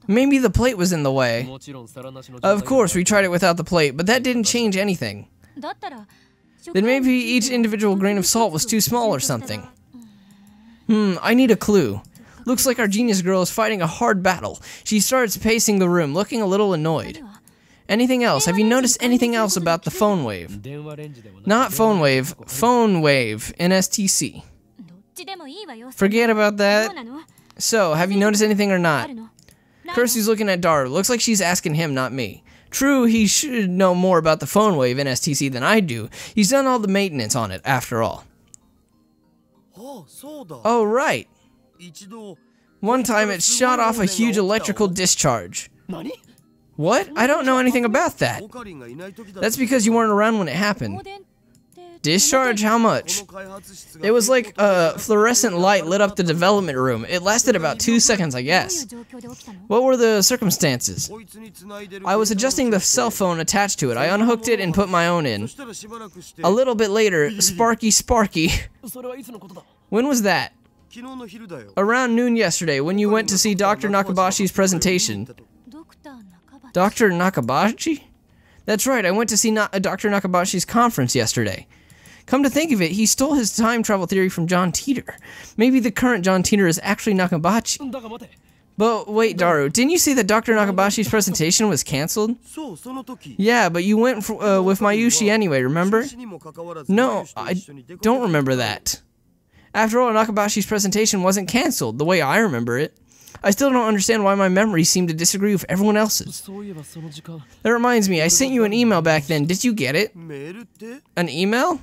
Maybe the plate was in the way. Of course, we tried it without the plate, but that didn't change anything. Then maybe each individual grain of salt was too small or something. I need a clue. Looks like our genius girl is fighting a hard battle. She starts pacing the room, looking a little annoyed. Anything else? Have you noticed anything else about the phone wave? Not phone wave in STC. Forget about that. So, have you noticed anything or not? Kurisu's looking at Daru. Looks like she's asking him, not me. True, he should know more about the phone wave in STC than I do. He's done all the maintenance on it, after all. Oh, right. One time it shot off a huge electrical discharge. What? I don't know anything about that. That's because you weren't around when it happened. Discharge? How much? It was like a fluorescent light lit up the development room. It lasted about 2 seconds, I guess. What were the circumstances? I was adjusting the cell phone attached to it. I unhooked it and put my own in. A little bit later, Sparky. When was that? Around noon yesterday, when you went to see Dr. Nakabashi's presentation. Dr. Nakabashi? That's right, I went to see Dr. Nakabashi's conference yesterday. Come to think of it, he stole his time travel theory from John Titor. Maybe the current John Titor is actually Nakabashi. But wait, Daru, didn't you say that Dr. Nakabashi's presentation was cancelled? Yeah, but you went with Mayushi anyway, remember? No, I don't remember that. After all, Nakabashi's presentation wasn't cancelled, the way I remember it. I still don't understand why my memories seem to disagree with everyone else's. That reminds me, I sent you an email back then. Did you get it? An email?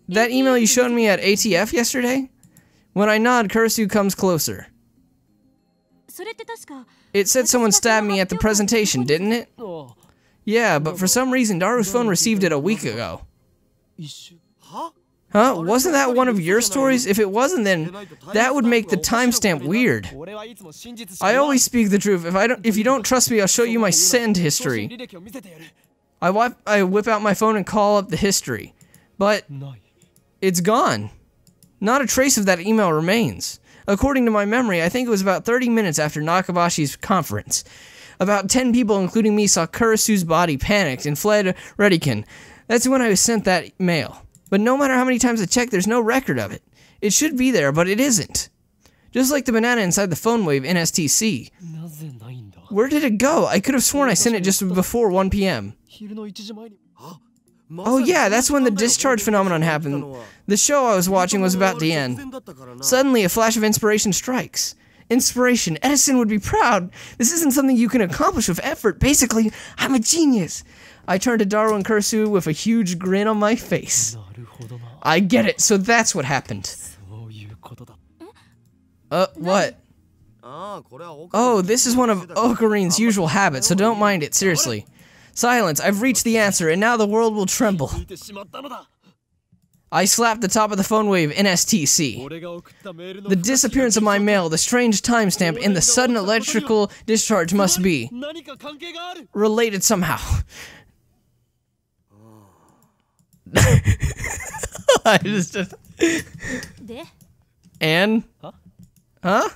That email you showed me at ATF yesterday? When I nod, Kurisu comes closer. It said someone stabbed me at the presentation, didn't it? Yeah, but for some reason, Daru's phone received it a week ago. Huh? Wasn't that one of your stories? If it wasn't, then that would make the timestamp weird. I always speak the truth. If you don't trust me, I'll show you my send history. I whip out my phone and call up the history. But it's gone. Not a trace of that email remains. According to my memory, I think it was about 30 minutes after Nakabashi's conference. About 10 people, including me, saw Kurasu's body, panicked, and fled Redican. That's when I was sent that mail. But no matter how many times I check, there's no record of it. It should be there, but it isn't. Just like the banana inside the phone wave in STC. Where did it go? I could have sworn I sent it just before 1 p.m. Oh yeah, that's when the discharge phenomenon happened. The show I was watching was about to end. Suddenly, a flash of inspiration strikes. Inspiration. Edison would be proud. This isn't something you can accomplish with effort. Basically, I'm a genius. I turned to Daru and Kurasu with a huge grin on my face. I get it. So that's what happened. What? Oh, this is one of Okarin's usual habits, so don't mind it, seriously. Silence, I've reached the answer, and now the world will tremble. I slapped the top of the phone wave in STC. The disappearance of my mail, the strange timestamp, and the sudden electrical discharge must be related somehow. I just... And? Huh?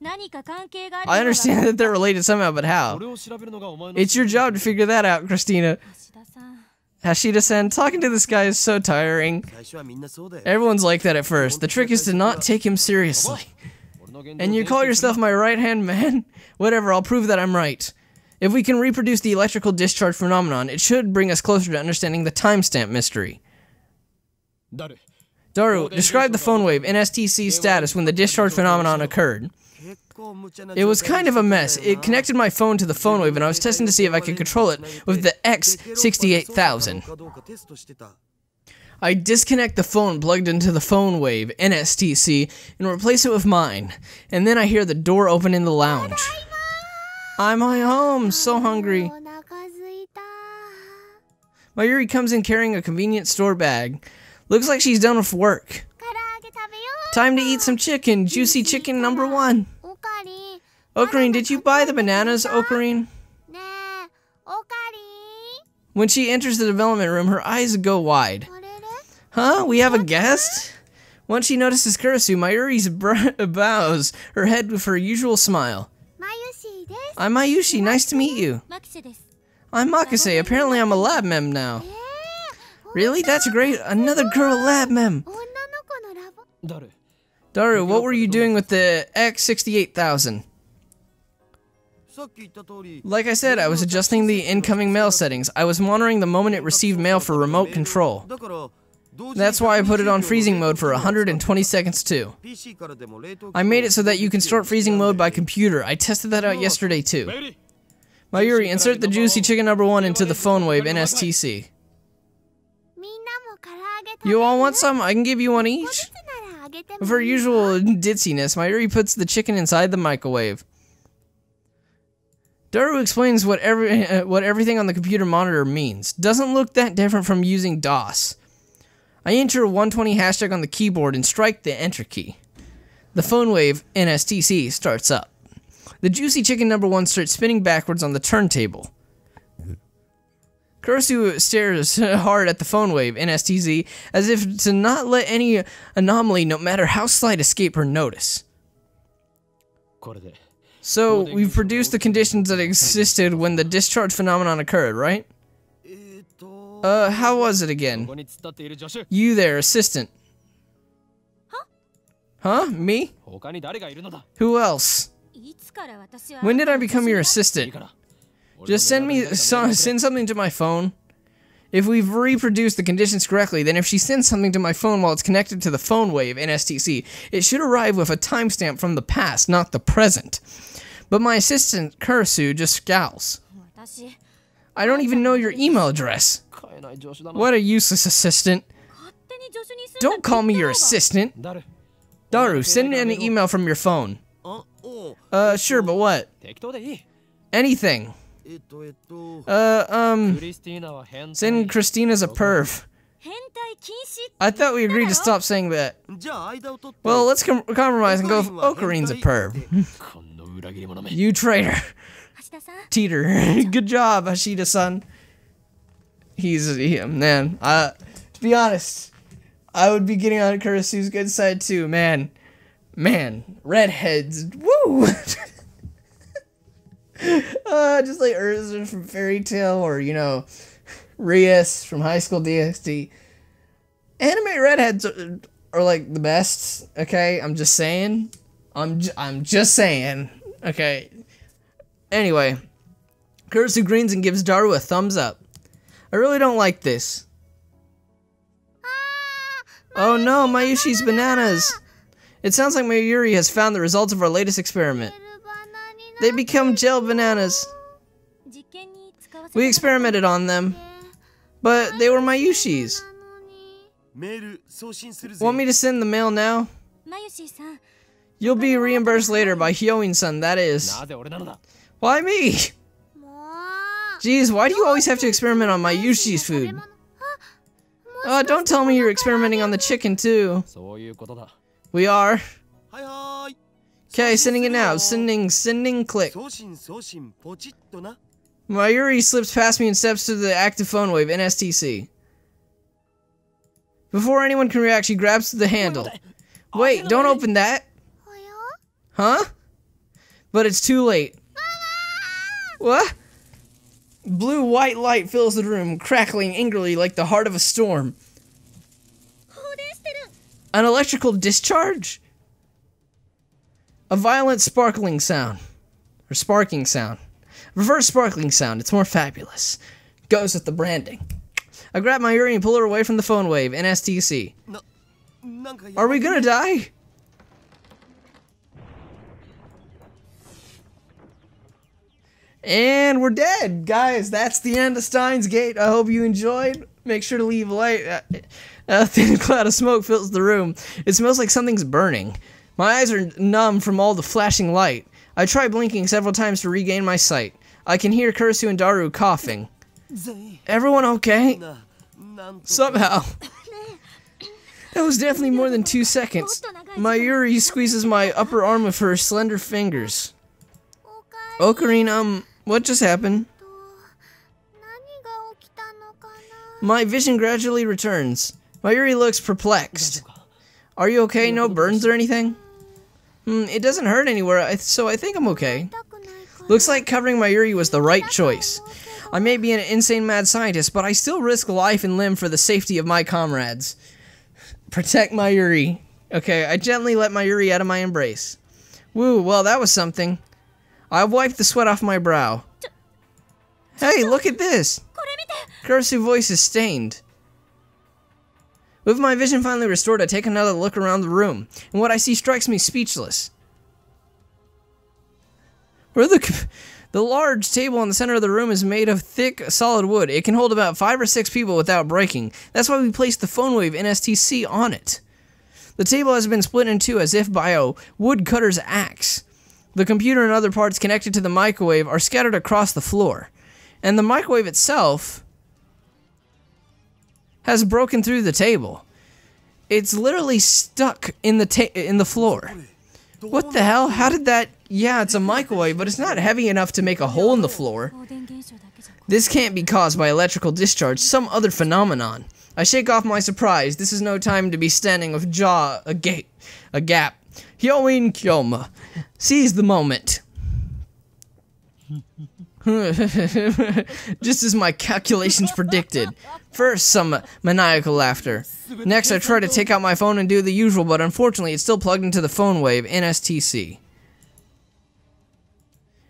I understand that they're related somehow, but how? It's your job to figure that out, Christina. Hashida-san, talking to this guy is so tiring. Everyone's like that at first. The trick is to not take him seriously. And you call yourself my right-hand man? Whatever, I'll prove that I'm right. If we can reproduce the electrical discharge phenomenon, it should bring us closer to understanding the timestamp mystery. Daru, describe the phone wave in STC's status when the discharge phenomenon occurred. It was kind of a mess. It connected my phone to the phone wave, and I was testing to see if I could control it with the X68000. I disconnect the phone plugged into the phone wave, NSTC, and replace it with mine. And then I hear the door open in the lounge. I'm home, so hungry. Mayuri comes in carrying a convenience store bag. Looks like she's done with work. Time to eat some chicken, juicy chicken number 1. Okarin, did you buy the bananas, Okarin? When she enters the development room, her eyes go wide. Huh? We have a guest? Once she notices Kurasu, Mayuri bows her head with her usual smile. I'm Mayushi, nice to meet you. I'm Makase, apparently I'm a lab mem now. Really? That's great. Another girl lab mem. Daru, what were you doing with the X68000? Like I said, I was adjusting the incoming mail settings. I was monitoring the moment it received mail for remote control. That's why I put it on freezing mode for 120 seconds too. I made it so that you can start freezing mode by computer. I tested that out yesterday too. Mayuri, insert the juicy chicken number 1 into the phone wave NSTC. You all want some? I can give you one each. With her usual ditziness, Mayuri puts the chicken inside the microwave. Daru explains what everything on the computer monitor means. Doesn't look that different from using DOS. I enter 120 hashtag on the keyboard and strike the enter key. The phone wave, NSTC, starts up. The juicy chicken number 1 starts spinning backwards on the turntable. Kurasu stares hard at the phone wave, NSTZ, as if to not let any anomaly, no matter how slight, escape her notice. So, we've produced the conditions that existed when the discharge phenomenon occurred, right? How was it again? You there, assistant. Huh? Me? Who else? When did I become your assistant? Just send something to my phone. If we've reproduced the conditions correctly, then if she sends something to my phone while it's connected to the phone wave, NSTC, it should arrive with a timestamp from the past, not the present. But my assistant, Kurasu, just scowls. I don't even know your email address. What a useless assistant. Don't call me your assistant. Daru, send an email from your phone. Sure, but what? Anything. Saying Christina's a perv. I thought we agreed to stop saying that. Well, let's compromise and go Okarine's a perv. You traitor. Titor. Good job, Hashida-san. Man, to be honest, I would be getting on Kurasu's good side too, man. Redheads, woo! Just like Urza from Fairy Tail, or, Rias from High School DxD. Anime redheads are like the best, okay? I'm just saying. I'm just saying, okay? Anyway, Kurasu grins and gives Daru a thumbs up. I really don't like this. Oh no, Mayushi's bananas! It sounds like Mayuri has found the results of our latest experiment. They become gel bananas. We experimented on them, but they were Mayushi's. Want me to send the mail now? You'll be reimbursed later by Hyoin-san, that is. Why me? Jeez, why do you always have to experiment on Mayushi's food? Don't tell me you're experimenting on the chicken too. We are. Okay, sending it now. Sending, click. Mayuri slips past me and steps to the active phone wave, NSTC. Before anyone can react, she grabs the handle. Wait, don't open that. Huh? But it's too late. What? Blue-white light fills the room, crackling angrily like the heart of a storm. An electrical discharge? A violent sparkling sound. Or sparking sound. I prefer sparkling sound, it's more fabulous. Goes with the branding. I grab Mayuri and pull her away from the phone wave, NSTC. Are we gonna die? And we're dead, guys. That's the end of Steins Gate. I hope you enjoyed. Make sure to leave a like. A thin cloud of smoke fills the room. It smells like something's burning. My eyes are numb from all the flashing light. I try blinking several times to regain my sight. I can hear Kurasu and Daru coughing. Everyone okay? Somehow. That was definitely more than 2 seconds. Mayuri squeezes my upper arm with her slender fingers. Ocarine, what just happened? My vision gradually returns. Mayuri looks perplexed. Are you okay? No burns or anything? It doesn't hurt anywhere, so I think I'm okay. Looks like covering Mayuri was the right choice. I may be an insane mad scientist, but I still risk life and limb for the safety of my comrades. Protect Mayuri. Okay, I gently let Mayuri out of my embrace. Woo, well that was something. I wiped the sweat off my brow. Hey, look at this! Kurasu's voice is stained. With my vision finally restored, I take another look around the room, and what I see strikes me speechless. The large table in the center of the room is made of thick, solid wood. It can hold about 5 or 6 people without breaking. That's why we placed the phone wave NSTC on it. The table has been split in two as if by a woodcutter's axe. The computer and other parts connected to the microwave are scattered across the floor. And the microwave itself has broken through the table. It's literally stuck in the floor. What the hell? How did that... Yeah, it's a microwave, but it's not heavy enough to make a hole in the floor. This can't be caused by electrical discharge, some other phenomenon. I shake off my surprise. This is no time to be standing with jaw a gap. Hyoin Kyoma. Seize the moment. Just as my calculations predicted. First, some maniacal laughter. Next, I try to take out my phone and do the usual, but unfortunately, it's still plugged into the phone wave, NSTC.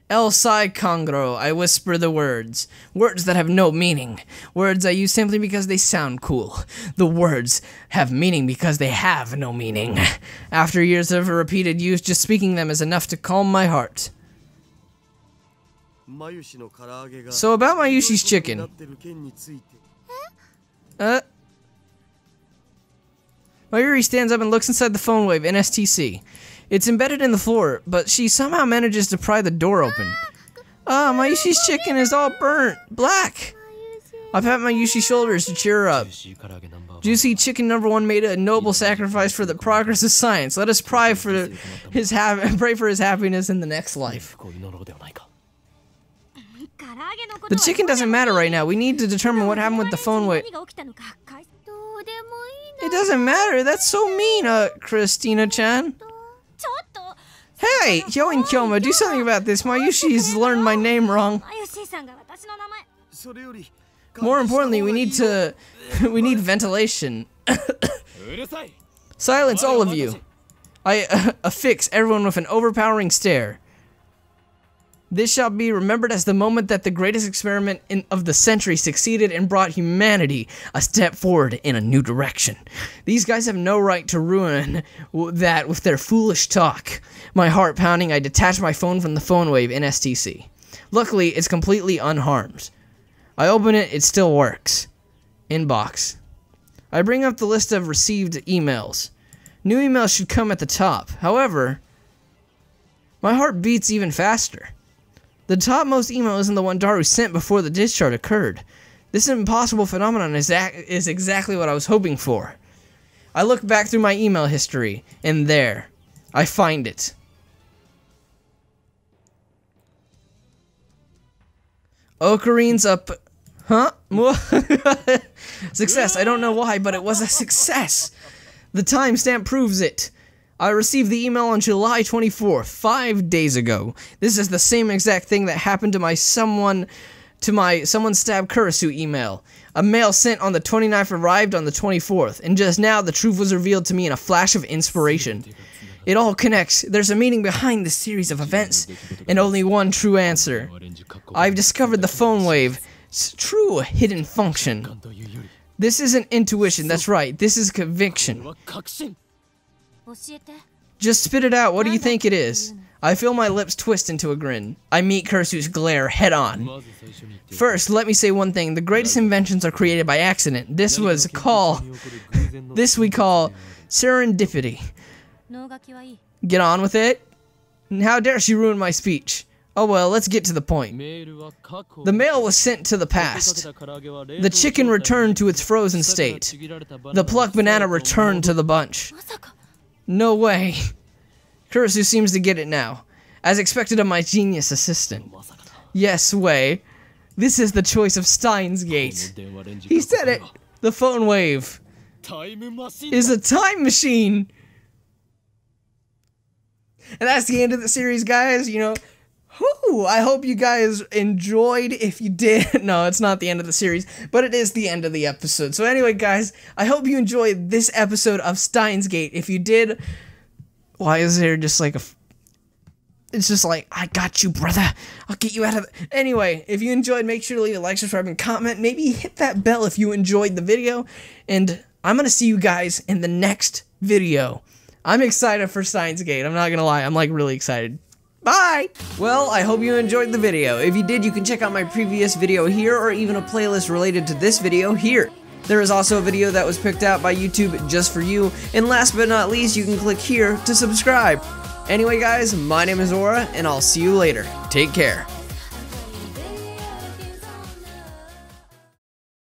El Sai Congro, I whisper the words. Words that have no meaning. Words I use simply because they sound cool. The words have meaning because they have no meaning. After years of repeated use, just speaking them is enough to calm my heart. So about Mayushi's chicken. Mayuri stands up and looks inside the phone wave, NSTC. It's embedded in the floor, but she somehow manages to pry the door open. Ah, Mayushi's chicken is all burnt, black. I pat Mayushi's shoulders to cheer her up. Juicy chicken number 1 made a noble sacrifice for the progress of science. Let us pray for his happiness in the next life. The chicken doesn't matter right now. We need to determine what happened with the phone wave. It doesn't matter. That's so mean, Christina-chan. Hey, Yo and Kyoma, do something about this. Mayushi's learned my name wrong. More importantly, we need ventilation. Silence, all of you. I affix everyone with an overpowering stare. This shall be remembered as the moment that the greatest experiment of the century succeeded and brought humanity a step forward in a new direction. These guys have no right to ruin that with their foolish talk. My heart pounding, I detach my phone from the phone wave in STC. Luckily, it's completely unharmed. I open it, it still works. Inbox. I bring up the list of received emails. New emails should come at the top. However, my heart beats even faster. The topmost email isn't the one Daru sent before the discharge occurred. This impossible phenomenon is exactly what I was hoping for. I look back through my email history, and there, I find it. Okarine's up... Huh? Success. I don't know why, but it was a success. The timestamp proves it. I received the email on July 24th, 5 days ago. This is the same exact thing that happened to my someone stabbed Kurisu email. A mail sent on the 29th arrived on the 24th, and just now the truth was revealed to me in a flash of inspiration. It all connects. There's a meaning behind this series of events, and only one true answer. I've discovered the phone wave's true hidden function. This isn't intuition, that's right. This is conviction. Just spit it out. What do you think it is? I feel my lips twist into a grin. I meet Kurisu's glare head on. First, let me say one thing. The greatest inventions are created by accident. This we call serendipity. Get on with it? How dare she ruin my speech? Oh well, let's get to the point. The mail was sent to the past. The chicken returned to its frozen state. The plucked banana returned to the bunch. No way. Kurisu seems to get it now. As expected of my genius assistant. Yes way. This is the choice of Steins Gate. He said it. The phone wave is a time machine. And that's the end of the series, guys. You know, I hope you guys enjoyed. If you did, no, it's not the end of the series, but it is the end of the episode. So anyway, guys, I hope you enjoyed this episode of Steins Gate. If you did, why is there just like it's just like, I got you, brother. I'll get you out of Anyway, if you enjoyed, make sure to leave a like, subscribe, and comment. Maybe hit that bell if you enjoyed the video. And I'm going to see you guys in the next video. I'm excited for Steins Gate. I'm not going to lie. I'm like really excited. Bye! Well, I hope you enjoyed the video. If you did, you can check out my previous video here, or even a playlist related to this video here. There is also a video that was picked out by YouTube just for you, and last but not least, you can click here to subscribe. Anyway guys, my name is Aura, and I'll see you later. Take care.